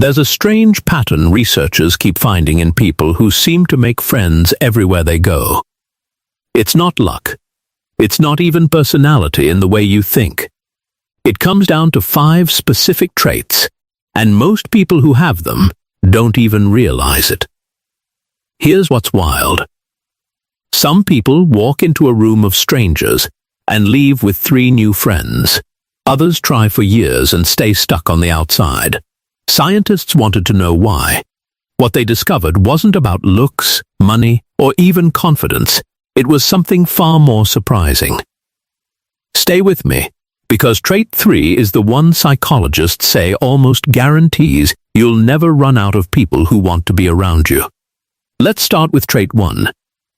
There's a strange pattern researchers keep finding in people who seem to make friends everywhere they go. It's not luck. It's not even personality in the way you think. It comes down to 5 specific traits, and most people who have them don't even realize it. Here's what's wild. Some people walk into a room of strangers and leave with 3 new friends. Others try for years and stay stuck on the outside. Scientists wanted to know why. What they discovered wasn't about looks, money, or even confidence. It was something far more surprising. Stay with me, because trait 3 is the one psychologists say almost guarantees you'll never run out of people who want to be around you. Let's start with trait 1.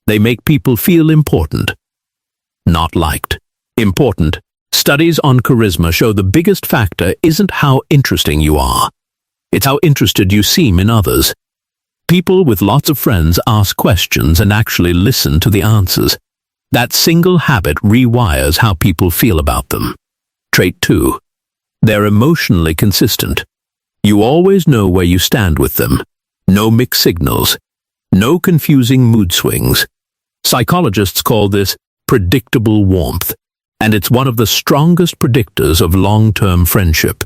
They make people feel important. Not liked. Important. Studies on charisma show the biggest factor isn't how interesting you are. It's how interested you seem in others. People with lots of friends ask questions and actually listen to the answers. That single habit rewires how people feel about them. Trait 2. They're emotionally consistent. You always know where you stand with them. No mixed signals. No confusing mood swings. Psychologists call this predictable warmth, and it's one of the strongest predictors of long-term friendship.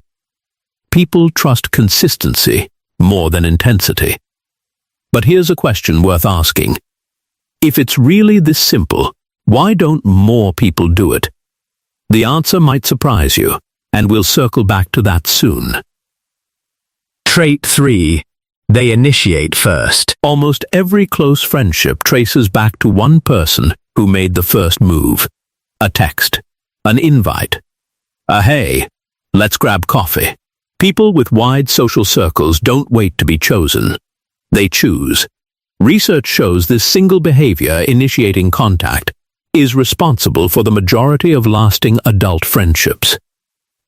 People trust consistency more than intensity. But here's a question worth asking. If it's really this simple, why don't more people do it? The answer might surprise you, and we'll circle back to that soon. Trait 3. They initiate first. Almost every close friendship traces back to one person who made the first move. A text, an invite, a "Hey, let's grab coffee." People with wide social circles don't wait to be chosen. They choose. Research shows this single behavior, initiating contact, is responsible for the majority of lasting adult friendships.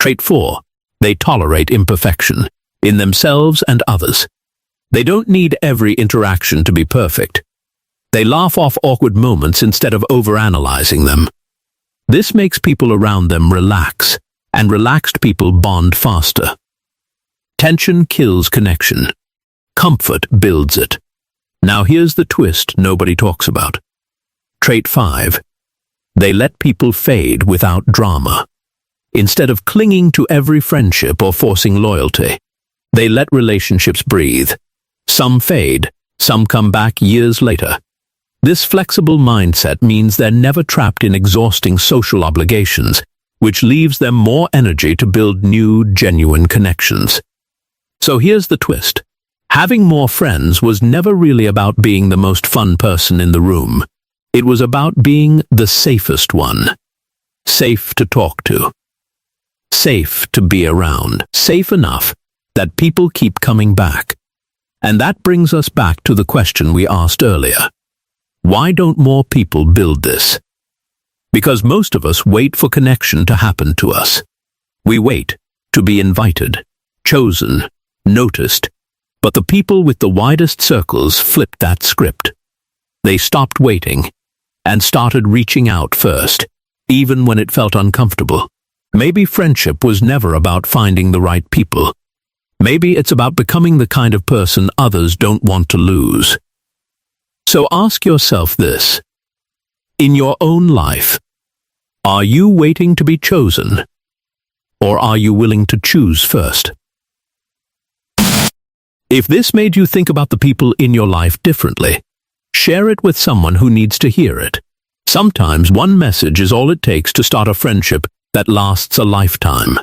Trait 4. They tolerate imperfection, in themselves and others. They don't need every interaction to be perfect. They laugh off awkward moments instead of overanalyzing them. This makes people around them relax, and relaxed people bond faster. Tension kills connection. Comfort builds it. Now here's the twist nobody talks about. Trait 5. They let people fade without drama. Instead of clinging to every friendship or forcing loyalty, they let relationships breathe. Some fade, some come back years later. This flexible mindset means they're never trapped in exhausting social obligations, which leaves them more energy to build new, genuine connections. So here's the twist. Having more friends was never really about being the most fun person in the room. It was about being the safest one. Safe to talk to. Safe to be around. Safe enough that people keep coming back. And that brings us back to the question we asked earlier. Why don't more people build this? Because most of us wait for connection to happen to us. We wait to be invited, chosen, noticed, but the people with the widest circles flipped that script. They stopped waiting and started reaching out first, even when it felt uncomfortable. Maybe friendship was never about finding the right people. Maybe it's about becoming the kind of person others don't want to lose. So ask yourself this. In your own life, are you waiting to be chosen, or are you willing to choose first? If this made you think about the people in your life differently, share it with someone who needs to hear it. Sometimes one message is all it takes to start a friendship that lasts a lifetime.